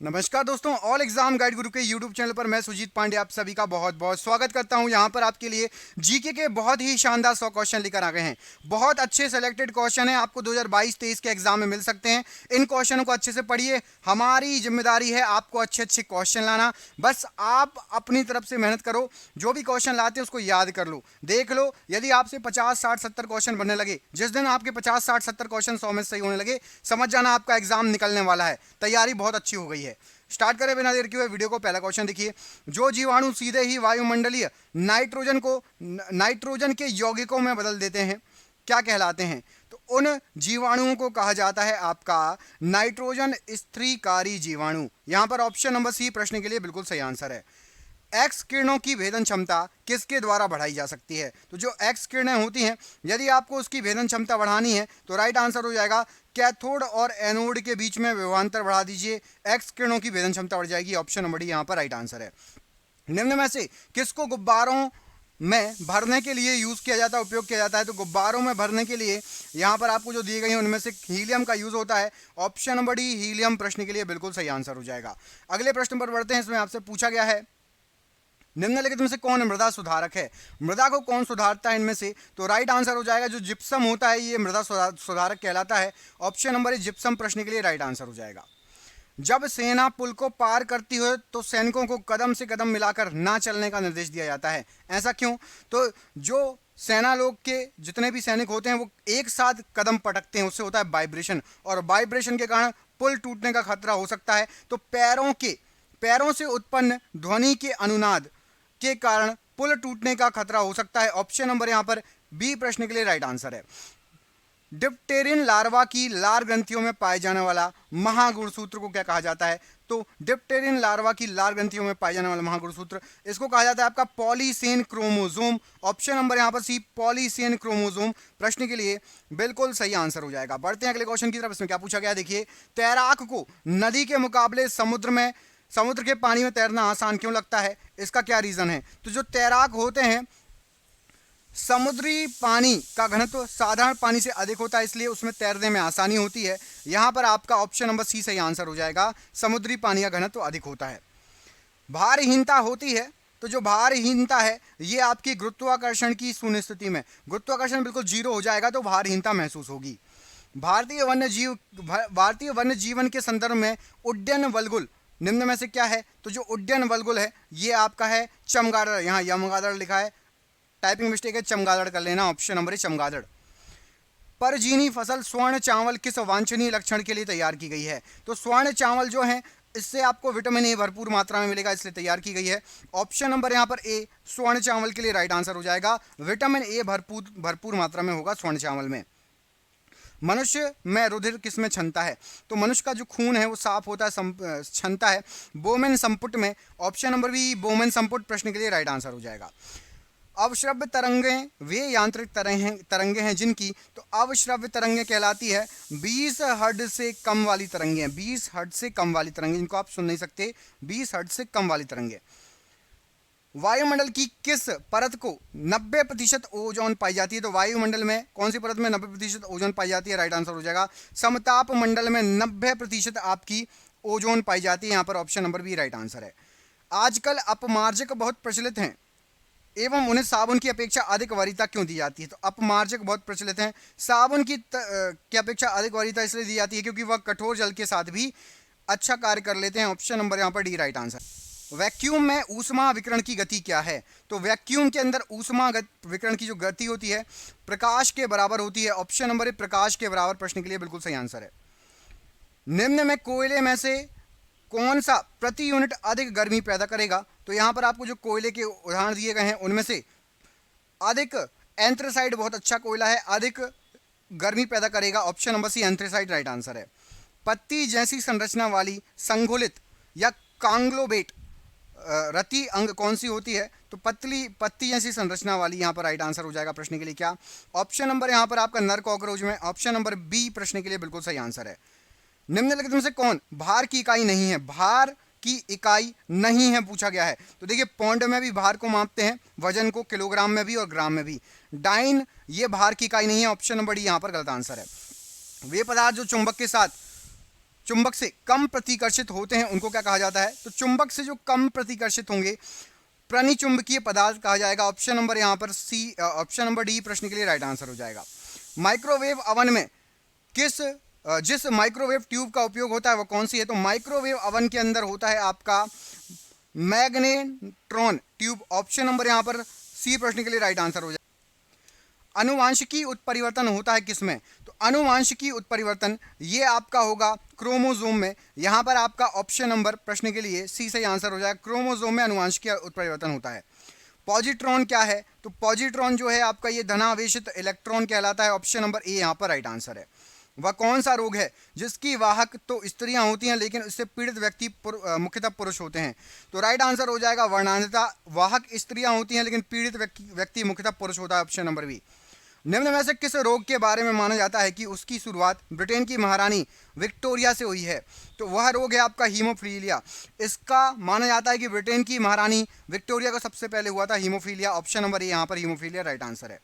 नमस्कार दोस्तों, all exam guide गुरु के यूट्यूब चैनल पर मैं सुजीत पांडे आप सभी का बहुत बहुत स्वागत करता हूं। यहां पर आपके लिए जीके के बहुत ही शानदार 100 क्वेश्चन लेकर आ गए हैं। बहुत अच्छे सेलेक्टेड क्वेश्चन हैं, आपको 2022-23 के एग्जाम में मिल सकते हैं। इन क्वेश्चनों को अच्छे से पढ़िए, हमारी जिम्मेदारी है आपको अच्छे अच्छे क्वेश्चन लाना। बस आप अपनी तरफ से मेहनत करो, जो भी क्वेश्चन लाते हैं उसको याद कर लो, देख लो। यदि आपसे 50, 60, 70 क्वेश्चन बनने लगे, जिस दिन आपके 50, 60, 70 क्वेश्चन 100 में सही होने लगे, समझ जाना आपका एग्जाम निकलने वाला है। तैयारी बहुत अच्छी हो गई है। स्टार्ट करें बिना देर किए वीडियो को। पहला क्वेश्चन देखिए, जो जीवाणु सीधे ही वायुमंडलीय नाइट्रोजन के यौगिकों में बदल देते हैं क्या कहलाते हैं? तो उन जीवाणुओं को कहा जाता है आपका नाइट्रोजन स्थिरीकारी जीवाणु। यहां पर ऑप्शन नंबर सी प्रश्न के लिए बिल्कुल सही आंसर है। एक्स किरणों की भेदन क्षमता किसके द्वारा बढ़ाई जा सकती है? तो जो एक्स किरणें होती हैं, यदि आपको उसकी भेदन क्षमता बढ़ानी है तो राइट आंसर हो जाएगा कैथोड और एनोड के बीच में विभवांतर बढ़ा दीजिए, एक्स किरणों की भेदन क्षमता बढ़ जाएगी। ऑप्शन नंबर डी यहाँ पर राइट आंसर है। निम्न में से किसको गुब्बारों में भरने के लिए यूज किया जाता है, उपयोग किया जाता है? तो गुब्बारों में भरने के लिए यहाँ पर आपको जो दिए गए हैं उनमें से हीलियम का यूज होता है। ऑप्शन नंबर डी हीलियम प्रश्न के लिए बिल्कुल सही आंसर हो जाएगा। अगले प्रश्न पर बढ़ते हैं। इसमें आपसे पूछा गया है, निम्नलिखित में से कौन मृदा सुधारक है? मृदा को कौन सुधारता है इनमें से? तो राइट आंसर हो जाएगा जो जिप्सम होता है, ये मृदा सुधारक कहलाता है। ऑप्शन नंबर ए जिप्सम प्रश्न के लिए राइट आंसर हो जाएगा। जब सेना पुल को पार करती हो तो सैनिकों को कदम से कदम मिलाकर ना चलने का निर्देश दिया जाता है, ऐसा क्यों? तो जो सेना लोग के जितने भी सैनिक होते हैं वो एक साथ कदम पटकते हैं, उससे होता है वाइब्रेशन, और वाइब्रेशन के कारण पुल टूटने का खतरा हो सकता है। तो पैरों से उत्पन्न ध्वनि के अनुनाद के कारण पुल टूटने का खतरा हो सकता है। ऑप्शन नंबर यहां पर बी प्रश्न के लिए राइट आंसर है। डिप्टेरिन लार्वा की लार ग्रंथियों में पाए जाने वाला महागुणसूत्र को क्या कहा जाता है? तो डिप्टेरिन लार्वा की लार ग्रंथियों में पाए जाने वाला महागुणसूत्र, इसको कहा जाता है आपका पॉलीसेन क्रोमोसोम। ऑप्शन नंबर यहां पर सी पॉलीसेन क्रोमोसोम प्रश्न के लिए बिल्कुल सही आंसर हो जाएगा। बढ़ते हैं अगले क्वेश्चन की तरफ। इसमें क्या पूछा गया देखिए, तैराक को नदी के मुकाबले समुद्र के पानी में तैरना आसान क्यों लगता है? इसका क्या रीजन है? तो जो तैराक होते हैं, समुद्री पानी का घनत्व साधारण पानी से अधिक होता है, इसलिए उसमें तैरने में आसानी होती है। यहां पर आपका ऑप्शन नंबर सी सही आंसर हो जाएगा, समुद्री पानी का घनत्व अधिक होता है। भारहीनता होती है, तो जो भारहीनता है ये आपकी गुरुत्वाकर्षण की शून्य स्थिति में, गुरुत्वाकर्षण बिल्कुल जीरो हो जाएगा तो भारहीनता महसूस होगी। भारतीय वन्य जीवन के संदर्भ में उड्डयन वल्गुल निम्न में से क्या है? तो जो उड्डयन वल्गुल है ये आपका है चमगादड़। यहाँ यमगादड़ लिखा है, टाइपिंग मिस्टेक है, चमगादड़ कर लेना। ऑप्शन नंबर है चमगादड़। परजीनी फसल स्वर्ण चावल किस वांछनीय लक्षण के लिए तैयार की गई है? तो स्वर्ण चावल जो है इससे आपको विटामिन ए भरपूर मात्रा में मिलेगा, इसलिए तैयार की गई है। ऑप्शन नंबर यहाँ पर ए स्वर्ण चावल के लिए राइट आंसर हो जाएगा। विटामिन ए भरपूर मात्रा में होगा स्वर्ण चावल में। मनुष्य में रुधिर किस में क्षमता है? तो मनुष्य का जो खून है वो साफ होता है, क्षमता है बोमेन संपुट में। ऑप्शन नंबर बी बोमेन संपुट प्रश्न के लिए राइट आंसर हो जाएगा। अवश्रव्य तरंगें वे यांत्रिक तरंगें हैं जिनकी, तो अवश्रव्य तरंगें कहलाती है 20 हर्ट्ज से कम वाली तरंगें, 20 हर्ट्ज से कम वाली तरंगें जिनको आप सुन नहीं सकते, 20 हर्ट्ज से कम वाली तरंगें। वायुमंडल की किस परत को 90% ओजोन पाई जाती है? तो वायुमंडल में कौन सी परत में 90% ओजोन पाई जाती है? राइट आंसर हो जाएगा समताप मंडल में 90% आपकी ओजोन पाई जाती है। यहां पर option number B right answer है। आजकल अपमार्जक बहुत प्रचलित हैं एवं उन्हें साबुन की अपेक्षा अधिक वरीयता क्यों दी जाती है? तो अपमार्जक बहुत प्रचलित हैं, साबुन की अपेक्षा अधिक वरीयता इसलिए दी जाती है क्योंकि वह कठोर जल के साथ भी अच्छा कार्य कर लेते हैं। ऑप्शन नंबर यहाँ पर डी राइट आंसर। वैक्यूम में ऊष्मा विकिरण की गति क्या है? तो वैक्यूम के अंदर ऊष्मा विकिरण की जो गति होती है प्रकाश के बराबर होती है। ऑप्शन नंबर ए प्रकाश के बराबर प्रश्न के लिए बिल्कुल सही आंसर है। निम्न में कोयले में से कौन सा प्रति यूनिट अधिक गर्मी पैदा करेगा? तो यहां पर आपको जो कोयले के उदाहरण दिए गए हैं उनमें से अधिक एंथ्रेसाइट बहुत अच्छा कोयला है, अधिक गर्मी पैदा करेगा। Option number C anthracite right answer है। पत्ती जैसी संरचना वाली संगोलित या कांग्लोबेट रति अंग कौन सी होती है? तो पत्ती जैसी संरचना वाली यहाँ पर राइट आंसर हो जाएगा प्रश्न के लिए क्या? ऑप्शन नंबर यहाँ पर आपका नर कॉकरोच में। ऑप्शन नंबर बी प्रश्न के लिए बिल्कुल सही आंसर है। निम्नलिखित में से कौन भार की इकाई नहीं है? भार की इकाई नहीं है पूछा गया है। तो देखिए पौंड में भी भार को मापते हैं, वजन को किलोग्राम में भी और ग्राम में भी। डाइन ये भार की इकाई नहीं है। ऑप्शन नंबर डी यहाँ पर गलत आंसर है। वे पदार्थ जो चुंबक के साथ चुंबक से कम प्रतिकर्षित होते हैं उनको क्या कहा जाता है? तो चुंबक से जो कम प्रतिकर्षित होंगे प्रनिचुंबकीय पदार्थ कहा जाएगा। ऑप्शन नंबर यहाँ पर सी, ऑप्शन नंबर डी प्रश्न के लिए राइट आंसर हो जाएगा। माइक्रोवेव अवन में जिस माइक्रोवेव ट्यूब का उपयोग होता है वो कौन सी है? तो माइक्रोवेव अवन के अंदर होता है आपका मैग्नेट्रॉन ट्यूब। ऑप्शन नंबर यहाँ पर सी प्रश्न के लिए राइट आंसर हो जाएगा। अनुवांशिकी उत्परिवर्तन होता है किसमें? तो अनुवांशिकी उत्परिवर्तन ये आपका होगा क्रोमोसोम में। यहाँ पर आपका ऑप्शन नंबर प्रश्न के लिए सी सही आंसर हो जाएगा। क्रोमोसोम में अनुवांशिकी उत्परिवर्तन होता है। पॉजिट्रॉन क्या है? तो पॉजिट्रॉन जो है आपका ये धनावेशित इलेक्ट्रॉन कहलाता है। ऑप्शन नंबर ए यहाँ पर राइट आंसर है। वह कौन सा रोग है जिसकी वाहक तो स्त्रियां होती हैं लेकिन इससे पीड़ित व्यक्ति मुख्यतः पुरुष होते हैं? तो राइट आंसर हो जाएगा वर्णांधता। वाहक स्त्रियां होती हैं लेकिन पीड़ित व्यक्ति मुख्यतः पुरुष होता है। Option number B. निम्न में से किस रोग के बारे में माना जाता है कि उसकी शुरुआत ब्रिटेन की महारानी विक्टोरिया से हुई है? तो वह रोग है आपका हीमोफीलिया। इसका माना जाता है कि ब्रिटेन की महारानी विक्टोरिया को सबसे पहले हुआ था हीमोफीलिया। ऑप्शन नंबर ए यहाँ पर हीमोफीलिया राइट आंसर है।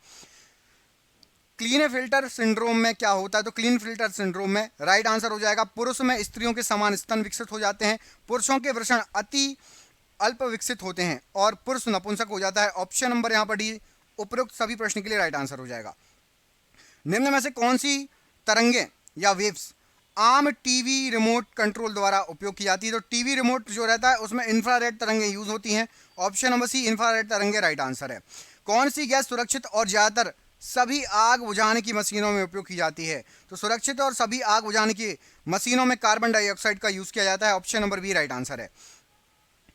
क्लीन फिल्टर सिंड्रोम में क्या होता है? तो क्लीन फिल्टर सिंड्रोम में राइट आंसर हो जाएगा पुरुष में स्त्रियों के समान स्तन विकसित हो जाते हैं, पुरुषों के वृषण अति अल्प विकसित होते हैं और पुरुष नपुंसक हो जाता है। ऑप्शन नंबर यहाँ पर डी उपरोक्त सभी प्रश्न के लिए राइट आंसर हो जाएगा। निम्न में से कौन सी तरंगे या वेव्स आम टीवी रिमोट कंट्रोल द्वारा उपयोग की जाती है? तो टीवी रिमोट जो रहता है उसमें इंफ्रारेड तरंगे यूज होती हैं। ऑप्शन नंबर सी इंफ्रारेड तरंगे राइट आंसर है। कौन सी गैस सुरक्षित और ज्यादातर सभी आग बुझाने की मशीनों में उपयोग की जाती है? तो सुरक्षित और सभी आग बुझाने की मशीनों में कार्बन डाइऑक्साइड का यूज किया जाता है। Option number B right answer है।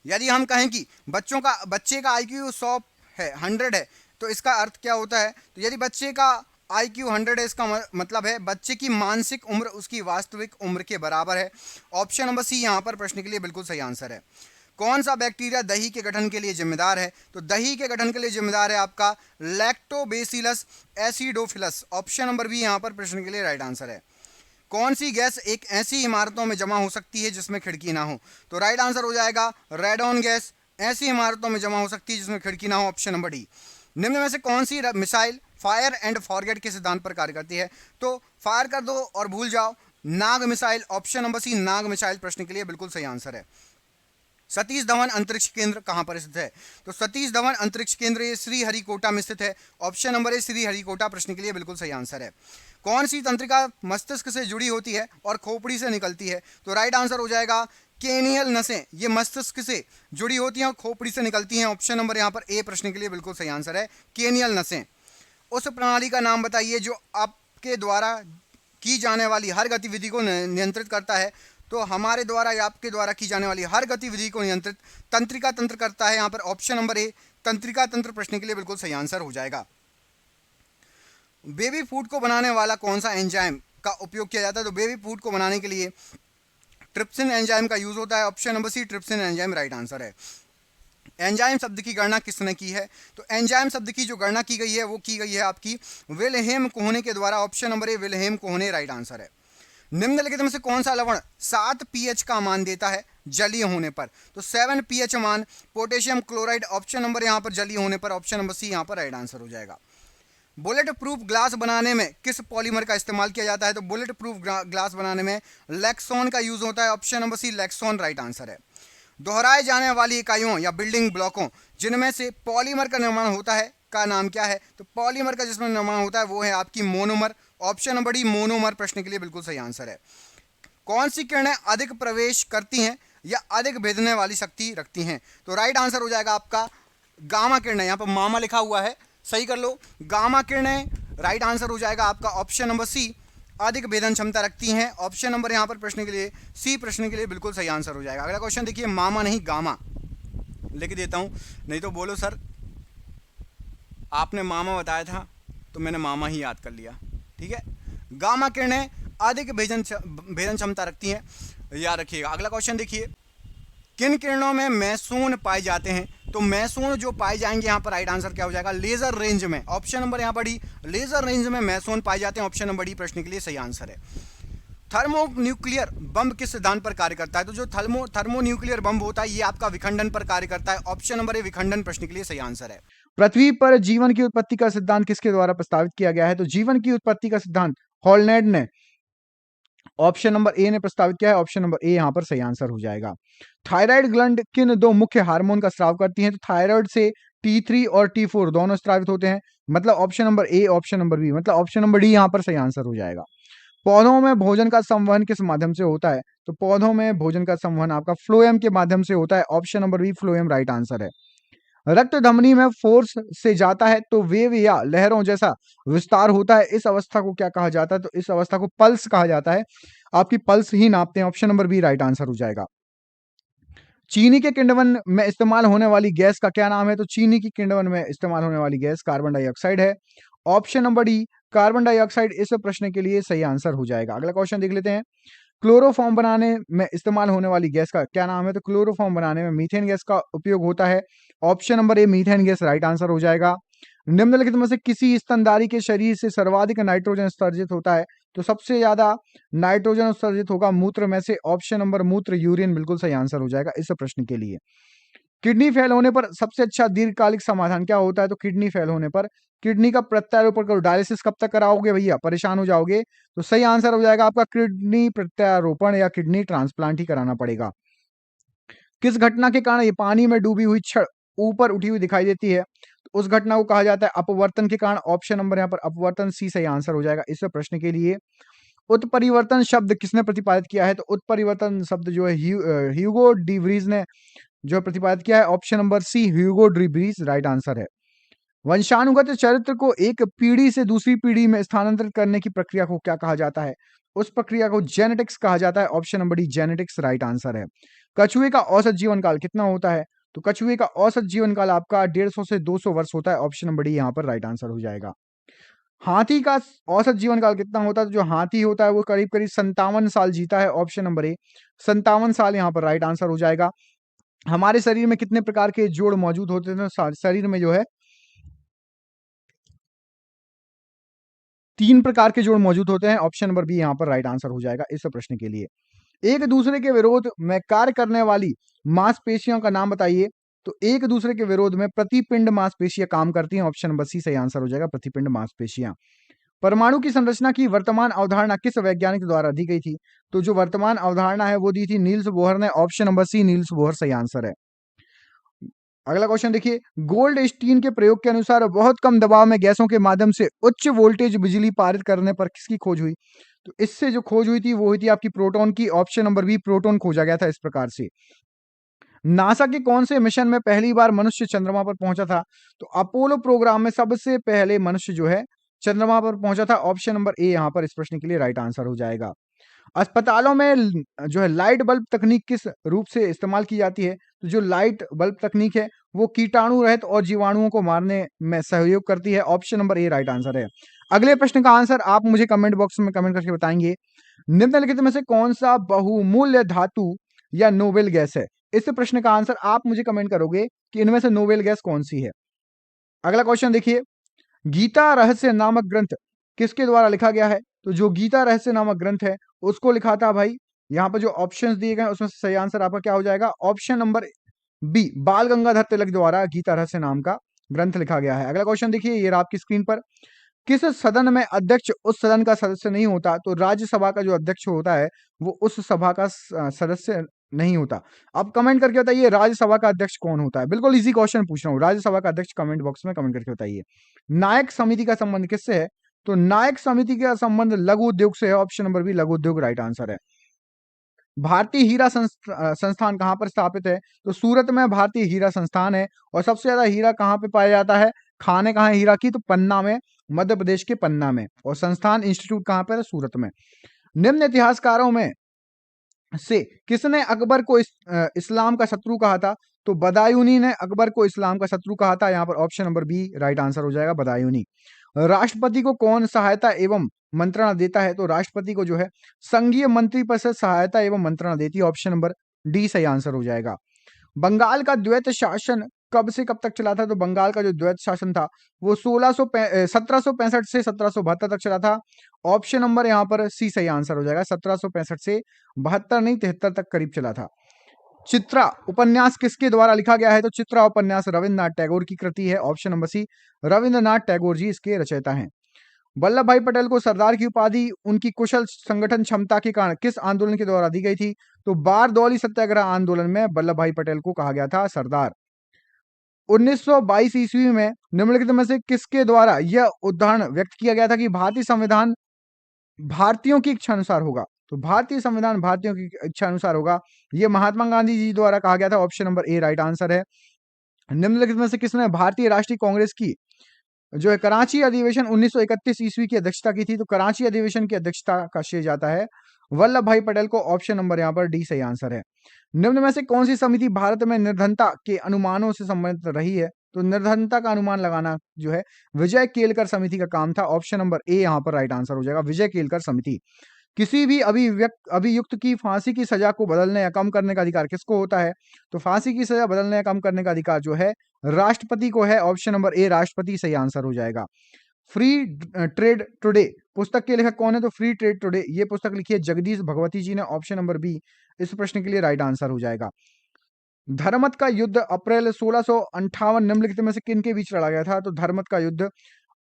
यदि हम कहें कि बच्चे का IQ 100 है, 100 है, तो इसका अर्थ क्या होता है? तो यदि बच्चे का IQ 100 है इसका मतलब है बच्चे की मानसिक उम्र उसकी वास्तविक उम्र के बराबर है। ऑप्शन नंबर सी यहाँ पर प्रश्न के लिए बिल्कुल सही आंसर है। कौन सा बैक्टीरिया दही के गठन के लिए जिम्मेदार है? तो दही के गठन के लिए जिम्मेदार है आपका lactobacillus acidophilus. Option number B यहाँ पर प्रश्न के लिए राइट आंसर है। कौन सी गैस एक ऐसी इमारतों में जमा हो सकती है जिसमें खिड़की ना हो? तो राइट आंसर हो जाएगा रेडॉन गैस ऐसी इमारतों में जमा हो सकती है जिसमें खिड़की ना हो। Option number D. निम्न में से कौन सी मिसाइल फायर एंड फॉरगेट के सिद्धांत पर कार्य करती है? तो फायर कर दो और भूल जाओ, नाग मिसाइल। ऑप्शन नंबर सी नाग मिसाइल प्रश्न के लिए बिल्कुल सही आंसर है। सतीश धवन अंतरिक्ष केंद्र कहां पर स्थित है? तो सतीश धवन अंतरिक्ष केंद्र ये श्रीहरिकोटा में स्थित है। ऑप्शन नंबर ए श्रीहरिकोटा प्रश्न के लिए बिल्कुल सही आंसर है। कौन सी तंत्रिका मस्तिष्क से जुड़ी होती है और खोपड़ी से निकलती है? तो राइट आंसर हो जाएगा केनियल नसें। ये मस्तिष्क से जुड़ी होती हैं और खोपड़ी से निकलती हैं। ऑप्शन नंबर यहाँ पर ए प्रश्न के लिए बिल्कुल सही आंसर है, केनियल नसें। उस प्रणाली का नाम बताइए जो आपके द्वारा की जाने वाली हर गतिविधि को नियंत्रित करता है। तो हमारे द्वारा या आपके द्वारा की जाने वाली हर गतिविधि को नियंत्रित तंत्रिका तंत्र करता है। यहाँ पर ऑप्शन नंबर ए तंत्रिका तंत्र प्रश्न के लिए बिल्कुल सही आंसर हो जाएगा। बेबी फूड को बनाने वाला कौन सा एंजाइम का उपयोग किया जाता है? तो बेबी फूड को बनाने के लिए ट्रिप्सिन एंजाइम का यूज होता है। Option number C trypsin enzyme right answer है। एंजाइम शब्द की गणना किसने की है? तो एंजाइम शब्द की जो गणना की गई है वो की गई है आपकी विल्हेम कोहने के द्वारा। Option number A Wilhelm Kuhne right answer है। निम्नलिखित में से कौन सा लवण 7 pH का मान देता है जलीय होने पर? तो 7 pH मान पोटेशियम क्लोराइड। ऑप्शन नंबर यहाँ पर जलीय होने पर ऑप्शन नंबर सी यहाँ पर राइट आंसर हो जाएगा। बुलेट प्रूफ ग्लास बनाने में किस पॉलीमर का इस्तेमाल किया जाता है? तो बुलेट प्रूफ ग्लास बनाने में लेक्सोन का यूज होता है। ऑप्शन नंबर सी लेक्सोन राइट आंसर है। दोहराए जाने वाली इकाइयों या बिल्डिंग ब्लॉकों जिनमें से पॉलीमर का निर्माण होता है का नाम क्या है? तो पॉलीमर का जिसमें निर्माण होता है वो है आपकी monomer. Option number D monomer प्रश्न के लिए बिल्कुल सही आंसर है। कौन सी किरणें अधिक प्रवेश करती हैं या अधिक भेदने वाली शक्ति रखती हैं? तो राइट आंसर हो जाएगा आपका गामा किरणें। यहाँ पर मामा लिखा हुआ है, सही कर लो। गामा किरणें राइट आंसर हो जाएगा आपका ऑप्शन नंबर सी अधिक भेदन क्षमता रखती हैं। ऑप्शन नंबर यहाँ पर प्रश्न के लिए सी प्रश्न के लिए बिल्कुल सही आंसर हो जाएगा। अगला क्वेश्चन देखिए, मामा नहीं गामा लिख देता हूँ, नहीं तो बोलो सर आपने मामा बताया था तो मैंने मामा ही याद कर लिया। ठीक है, गामा किरणें अधिक भेदन क्षमता रखती हैं, याद रखिएगा। अगला क्वेश्चन देखिए, किन किरणों में मैसोन पाए जाते हैं? तो मैसोन जो पाए जाएंगे यहाँ पर राइट आंसर क्या हो जाएगा? लेजर रेंज में। ऑप्शन नंबर यहाँ पर डी लेजर रेंज में मैसोन पाए जाते हैं। ऑप्शन नंबर डी प्रश्न के लिए सही आंसर है। थर्मोन्यूक्लियर बम किस सिद्धांत पर कार्य करता है? तो जो थर्मोन्यूक्लियर बम होता है ये आपका विखंडन पर कार्य करता है। ऑप्शन नंबर ए विखंडन प्रश्न के लिए सही आंसर है। पृथ्वी पर जीवन की उत्पत्ति का सिद्धांत किसके द्वारा प्रस्तावित किया गया है? तो जीवन की उत्पत्ति का सिद्धांत हॉलनेड ने ऑप्शन नंबर ए ने प्रस्तावित किया है, ऑप्शन नंबर ए यहाँ पर सही आंसर हो जाएगा। थायराइड ग्लैंड किन दो मुख्य हार्मोन का स्राव करती हैं? तो थायराइड से T3 और T4 दोनों स्रावित होते हैं। मतलब option number A, option number B, मतलब ऑप्शन नंबर डी यहाँ पर सही आंसर हो जाएगा। पौधों में भोजन का संवहन किस माध्यम से होता है? तो पौधों में भोजन का संवहन आपका फ्लोएम के माध्यम से होता है। Option number B, phloem right answer है। रक्त धमनी में फोर्स से जाता है तो वेव या लहरों जैसा विस्तार होता है, इस अवस्था को क्या कहा जाता है? तो इस अवस्था को पल्स कहा जाता है। आपकी पल्स ही नापते हैं। Option number B right answer हो जाएगा। चीनी के किण्वन में इस्तेमाल होने वाली गैस का क्या नाम है? तो चीनी की किण्वन में इस्तेमाल होने वाली गैस कार्बन डाइऑक्साइड है। Option number D, carbon dioxide इस प्रश्न के लिए सही आंसर हो जाएगा। अगला क्वेश्चन देख लेते हैं। क्लोरोफॉर्म बनाने में इस्तेमाल होने वाली गैस का क्या नाम है? तो क्लोरोफॉर्म बनाने में मीथेन गैस का उपयोग होता है। ऑप्शन नंबर ए, मीथेन गैस राइट आंसर हो जाएगा। निम्नलिखित में से किसी स्तनधारी के शरीर से सर्वाधिक नाइट्रोजन उत्सर्जित होता है? तो सबसे ज्यादा नाइट्रोजन उत्सर्जित होगा मूत्र में से। ऑप्शन नंबर मूत्र, यूरिन बिल्कुल सही आंसर हो जाएगा इस प्रश्न के लिए। किडनी फेल होने पर सबसे अच्छा दीर्घकालिक समाधान क्या होता है? तो किडनी फेल होने पर किडनी का प्रत्यारोपण करो। डायलिसिस कब तक कराओगे भैया, परेशान हो जाओगे। तो सही आंसर हो जाएगा आपका किडनी प्रत्यारोपण या किडनी ट्रांसप्लांट ही कराना पड़ेगा। किस घटना के कारण ये पानी में डूबी हुई छड़ ऊपर उठी हुई दिखाई देती है? तो उस घटना को कहा जाता है अपवर्तन के कारण। ऑप्शन नंबर यहाँ पर अपवर्तन सी सही आंसर हो जाएगा इस प्रश्न के लिए। उत्परिवर्तन शब्द किसने प्रतिपादित किया है? तो उत्परिवर्तन शब्द जो है ह्यूगो डिवरीज ने जो प्रतिपादित किया है। ऑप्शन नंबर सी, ह्यूगो डिवरीज राइट आंसर है। वंशानुगत चरित्र को एक पीढ़ी से दूसरी पीढ़ी में स्थानांतरित करने की प्रक्रिया को क्या कहा जाता है? उस प्रक्रिया को जेनेटिक्स कहा जाता है। Option number D, genetics right answer है। कछुए का औसत जीवन काल कितना होता है? तो कछुए का औसत जीवन काल आपका 150 से 200 वर्ष होता है। ऑप्शन नंबर डी यहाँ पर राइट आंसर हो जाएगा। हाथी का औसत जीवन काल कितना होता है? तो जो हाथी होता है वो करीब करीब 57 साल जीता है। ऑप्शन नंबर ए, 57 साल यहाँ पर राइट आंसर हो जाएगा। हमारे शरीर में कितने प्रकार के जोड़ मौजूद होते हैं? तो शरीर में जो है 3 प्रकार के जोड़ मौजूद होते हैं। ऑप्शन नंबर बी यहाँ पर राइट आंसर हो जाएगा इस प्रश्न के लिए। एक दूसरे के विरोध में कार्य करने वाली मांसपेशियों का नाम बताइए। तो एक दूसरे के विरोध में प्रतिपिंड मांसपेशियां काम करती हैं। ऑप्शन नंबर सी सही आंसर हो जाएगा, प्रतिपिंड मांसपेशियां। परमाणु की संरचना की वर्तमान अवधारणा किस वैज्ञानिक द्वारा दी गई थी? तो जो वर्तमान अवधारणा है वो दी थी नील्स बोहर ने। Option number C, Niels Bohr सही आंसर है। अगला क्वेश्चन देखिए। गोल्ड स्टीन के प्रयोग के अनुसार बहुत कम दबाव में गैसों के माध्यम से उच्च वोल्टेज बिजली पारित करने पर किसकी खोज हुई? तो इससे जो खोज हुई थी वो हुई थी आपकी प्रोटॉन की। ऑप्शन नंबर बी, प्रोटॉन खोजा गया था इस प्रकार से। नासा के कौन से मिशन में पहली बार मनुष्य चंद्रमा पर पहुंचा था? तो अपोलो प्रोग्राम में सबसे पहले मनुष्य जो है चंद्रमा पर पहुंचा था। ऑप्शन नंबर ए यहां पर इस प्रश्न के लिए राइट आंसर हो जाएगा। अस्पतालों में जो है लाइट बल्ब तकनीक किस रूप से इस्तेमाल की जाती है? तो जो लाइट बल्ब तकनीक है वो कीटाणु रहित और जीवाणुओं को मारने में सहयोग करती है। ऑप्शन नंबर ए राइट आंसर है। अगले प्रश्न का आंसर आप मुझे कमेंट बॉक्स में कमेंट करके बताएंगे। निम्नलिखित में से कौन सा बहुमूल्य धातु या नोबेल गैस है? इस प्रश्न का आंसर आप मुझे कमेंट करोगे कि इनमें से नोबेल गैस कौन सी है। अगला क्वेश्चन देखिए। गीता रहस्य नामक ग्रंथ किसके द्वारा लिखा गया है? तो जो गीता रहस्य नामक ग्रंथ है उसको लिखा था भाई, यहाँ पर जो ऑप्शंस दिए गए उसमें से सही आंसर आपका क्या हो जाएगा? ऑप्शन नंबर बी, बाल गंगाधर तिलक द्वारा गीता रहस्य नाम का ग्रंथ लिखा गया है। अगला क्वेश्चन देखिए, ये रहा आपकी स्क्रीन पर। किस सदन में अध्यक्ष उस सदन का सदस्य नहीं होता? तो राज्यसभा का जो अध्यक्ष होता है वो उस सभा का सदस्य नहीं होता। अब कमेंट करके बताइए राज्यसभा का अध्यक्ष कौन होता है? बिल्कुल इजी क्वेश्चन पूछ रहा हूँ। राज्यसभा का अध्यक्ष कमेंट बॉक्स में कमेंट करके बताइए। नायक समिति का संबंध किससे है? तो नायक समिति का संबंध लघु उद्योग से है। ऑप्शन नंबर बी, लघु उद्योग राइट आंसर है। भारतीय हीरा संस्थान कहाँ पर स्थापित है? तो सूरत में भारतीय हीरा संस्थान है। और सबसे ज्यादा हीरा कहाँ पे पाया जाता है? खाने कहाँ है हीरा की? तो पन्ना में, मध्य प्रदेश के पन्ना में। और संस्थान इंस्टीट्यूट कहाँ पर है? सूरत में। निम्न इतिहासकारों में से किसने अकबर को इस्लाम का शत्रु कहा था? तो बदायूनी ने अकबर को इस्लाम का शत्रु कहा था। यहाँ पर option number B right answer हो जाएगा, बदायूनी। राष्ट्रपति को कौन सहायता एवं मंत्रणा देता है? तो राष्ट्रपति को जो है संघीय मंत्रिपरिषद सहायता एवं मंत्रणा देती है। ऑप्शन नंबर डी सही आंसर हो जाएगा। बंगाल का द्वैत शासन कब से कब तक चला था? तो बंगाल का जो द्वैत शासन था वो 1765 से 1772 तक चला था। ऑप्शन नंबर यहाँ पर सी सही आंसर हो जाएगा। 1765 से 72 नहीं 73 तक करीब चला था। चित्रा उपन्यास किसके द्वारा लिखा गया है? तो चित्रा उपन्यास रविन्द्रनाथ टैगोर की कृति है। Option number C, Rabindranath Tagore ji इसके रचयिता हैं। वल्लभ भाई पटेल को सरदार की उपाधि उनकी कुशल संगठन क्षमता के कारण किस आंदोलन के द्वारा दी गई थी? तो बारदौली सत्याग्रह आंदोलन में वल्लभ भाई पटेल को कहा गया था सरदार। 1922 ईस्वी में निम्नलिखित में से किसके द्वारा यह उदाहरण व्यक्त किया गया था कि भारतीय संविधान भारतीयों की इच्छा अनुसार होगा? तो भारतीय संविधान भारतीयों की इच्छा अनुसार होगा, यह महात्मा गांधी जी द्वारा कहा गया था। ऑप्शन नंबर ए राइट आंसर है। निम्नलिखित में से किसने भारतीय राष्ट्रीय कांग्रेस की जो है कराची अधिवेशन 1931 ईस्वी की अध्यक्षता की थी? तो कराची अधिवेशन की अध्यक्षता का श्रेय जाता है वल्लभ भाई पटेल को। ऑप्शन नंबर यहाँ पर डी सही आंसर है। निम्न में से कौन सी समिति भारत में निर्धनता के अनुमानों से संबंधित रही है? तो निर्धनता का अनुमान लगाना जो है विजय केलकर समिति का काम था। ऑप्शन नंबर ए यहाँ पर राइट आंसर हो जाएगा, विजय केलकर समिति। किसी भी अभियुक्त की फांसी की सजा को बदलने या कम करने का अधिकार किसको होता है? तो फांसी की सजा बदलने या कम करने का अधिकार जो है राष्ट्रपति को है। ऑप्शन नंबर ए राष्ट्रपति सही आंसर हो जाएगा। फ्री ट्रेड टुडे पुस्तक के लेखक कौन है? तो फ्री ट्रेड टुडे ये पुस्तक लिखी है जगदीश भगवती जी ने। ऑप्शन नंबर बी इस प्रश्न के लिए राइट आंसर हो जाएगा। धर्मत का युद्ध अप्रैल 1658 निम्नलिखित में से किन के बीच लड़ा गया था? तो धर्मत का युद्ध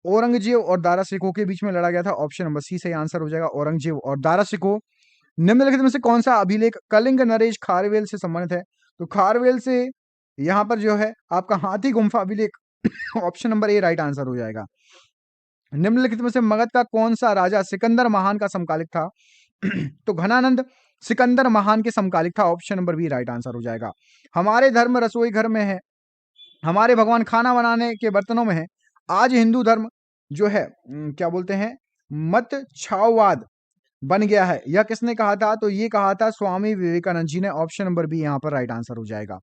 औरंगजेब और दारा शिकोह के बीच में लड़ा गया था। ऑप्शन नंबर सी सही आंसर हो जाएगा, औरंगजेब और दारा शिकोह। निम्नलिखित में से कौन सा अभिलेख कलिंग नरेश खारवेल से संबंधित है? तो खारवेल से यहाँ पर जो है आपका हाथी गुम्फा अभिलेख ऑप्शन नंबर ए राइट आंसर हो जाएगा। निम्नलिखित में से मगध का कौन सा राजा सिकंदर महान का समकालिक था? तो घनानंद सिकंदर महान के समकालिक था। Option number B right answer हो जाएगा। हमारे धर्म रसोई घर में है, हमारे भगवान खाना बनाने के बर्तनों में है। आज हिंदू धर्म जो है क्या बोलते हैं मत छाववाद बन गया है, यह किसने कहा था? तो ये कहा था स्वामी विवेकानंद जी ने। ऑप्शन नंबर बी यहाँ पर राइट आंसर हो जाएगा।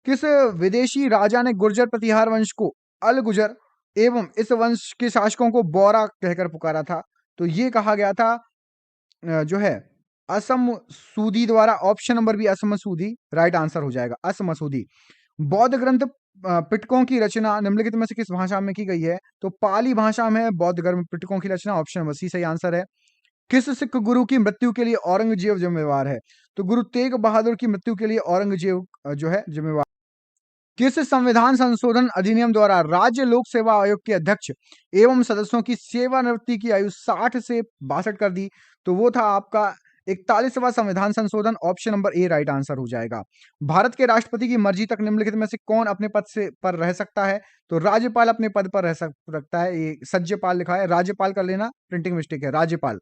किस विदेशी राजा ने गुर्जर प्रतिहार वंश को अल गुजर एवं इस वंश के शासकों को बोरा कहकर पुकारा था? तो ये कहा गया था जो है असम सूदी द्वारा। Option number B Asam Sudi right answer हो जाएगा, असम सूदी। बौद्ध ग्रंथ पिटकों की रचना निम्नलिखित में से किस भाषा में की गई है? तो पाली भाषा में बौद्ध ग्रंथ पिटकों की रचना। ऑप्शन नंबर सी सही आंसर है। किस सिख गुरु की मृत्यु के लिए औरंगजेब जिम्मेवार है? तो गुरु तेग बहादुर की मृत्यु के लिए औरंगजेब जो है जिम्मेवार। किस संविधान संशोधन अधिनियम द्वारा राज्य लोक सेवा आयोग के अध्यक्ष एवं सदस्यों की सेवानिवृत्ति की आयु 60 से 62 कर दी? तो वो था आपका 41वां संविधान संशोधन। ऑप्शन नंबर ए राइट आंसर हो जाएगा। भारत के राष्ट्रपति की मर्जी तक निम्नलिखित में से कौन अपने पद से पर रह सकता है? तो राज्यपाल अपने पद पर रह सकता है। ये सज्जपाल लिखा है, राज्यपाल कर लेना, प्रिंटिंग मिस्टेक है, राज्यपाल।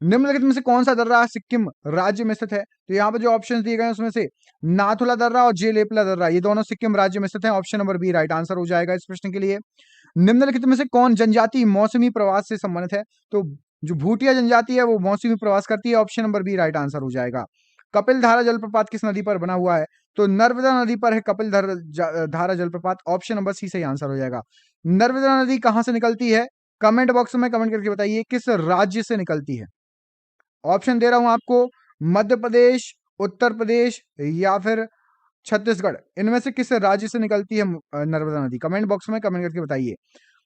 निम्नलिखित में से कौन सा दर्रा सिक्किम राज्य में स्थित है? तो यहाँ पर जो ऑप्शन दिए गए हैं उसमें से नाथुला दर्रा और जेलेपला दर्रा ये दोनों सिक्किम राज्य में स्थित हैं। Option number B right answer हो जाएगा इस प्रश्न के लिए। निम्नलिखित में से कौन जनजाति मौसमी प्रवास से संबंधित है? तो जो भूटिया जनजाति है वो मौसमी प्रवास करती है। Option number B right answer हो जाएगा। कपिल धारा जलप्रपात किस नदी पर बना हुआ है? तो नर्मदा नदी पर है कपिल धारा जलप्रपात। ऑप्शन नंबर सी सही आंसर हो जाएगा। नर्मदा नदी कहां से निकलती है? कमेंट बॉक्स में कमेंट करके बताइए किस राज्य से निकलती है। ऑप्शन दे रहा हूं आपको, मध्य प्रदेश, उत्तर प्रदेश या फिर छत्तीसगढ़। इनमें से किस राज्य से निकलती है नर्मदा नदी? कमेंट बॉक्स में कमेंट करके बताइए।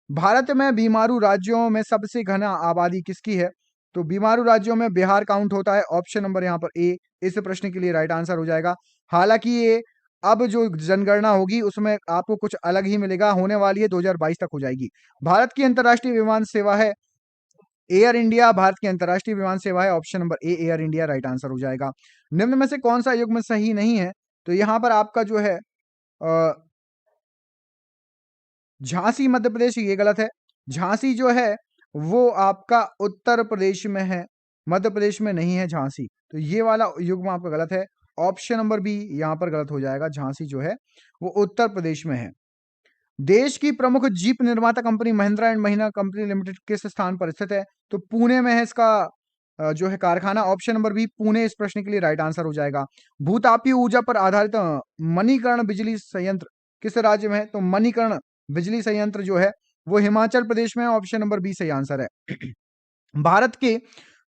भारत में बीमारू राज्यों में सबसे घना आबादी किसकी है? तो बीमारू राज्यों में बिहार काउंट होता है। ऑप्शन नंबर यहाँ पर ए इस प्रश्न के लिए राइट आंसर हो जाएगा। हालांकि ये अब जो जनगणना होगी उसमें आपको कुछ अलग ही मिलेगा, होने वाली है 2022 तक हो जाएगी। भारत की अंतर्राष्ट्रीय विमान सेवा है एयर इंडिया, भारत की अंतर्राष्ट्रीय विमान सेवा है। ऑप्शन नंबर ए एयर इंडिया राइट आंसर हो जाएगा। निम्न में से कौन सा युग्म सही नहीं है? तो यहां पर आपका जो है झांसी मध्य प्रदेश ये गलत है। झांसी जो है वो आपका उत्तर प्रदेश में है, मध्य प्रदेश में नहीं है झांसी। तो ये वाला युग्म आपका गलत है। ऑप्शन नंबर बी यहां पर गलत हो जाएगा, झांसी जो है वो उत्तर प्रदेश में है। देश की प्रमुख जीप निर्माता company Mahindra and Mahindra company limited किस स्थान पर स्थित है? तो पुणे में है इसका जो है कारखाना। ऑप्शन नंबर बी पुणे इस प्रश्न के लिए राइट आंसर हो जाएगा। भूतापीय ऊर्जा पर आधारित मणिकर्ण बिजली संयंत्र किस राज्य में है? तो मणिकर्ण बिजली संयंत्र जो है वो हिमाचल प्रदेश में है। ऑप्शन नंबर बी सही आंसर है। भारत के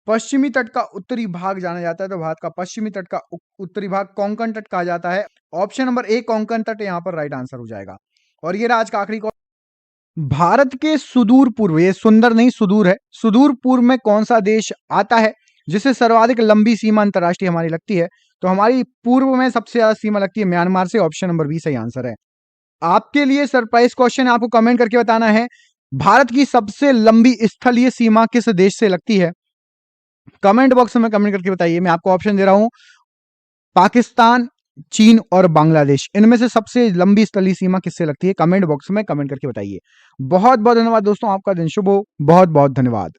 पश्चिमी तट का उत्तरी भाग जाना जाता है, तो भारत का पश्चिमी तट का उत्तरी भाग कोंकण तट कहा जाता है। ऑप्शन नंबर ए कोंकण तट यहाँ पर राइट आंसर हो जाएगा। और ये आज का आखिरी भारत के सुदूर पूर्व, ये सुंदर नहीं सुदूर है, सुदूर पूर्व में कौन सा देश आता है जिससे सर्वाधिक लंबी सीमा अंतरराष्ट्रीय हमारी लगती है? तो हमारी पूर्व में सबसे ज्यादा सीमा लगती है म्यांमार से। ऑप्शन नंबर बी सही आंसर है। आपके लिए सरप्राइज क्वेश्चन, आपको कमेंट करके बताना है भारत की सबसे लंबी स्थलीय सीमा किस देश से लगती है? कमेंट बॉक्स में कमेंट करके बताइए। मैं आपको ऑप्शन दे रहा हूं, पाकिस्तान, चीन और बांग्लादेश। इनमें से सबसे लंबी स्थलीय सीमा किससे लगती है? कमेंट बॉक्स में कमेंट करके बताइए। बहुत बहुत धन्यवाद दोस्तों, आपका दिन शुभ हो। बहुत बहुत धन्यवाद।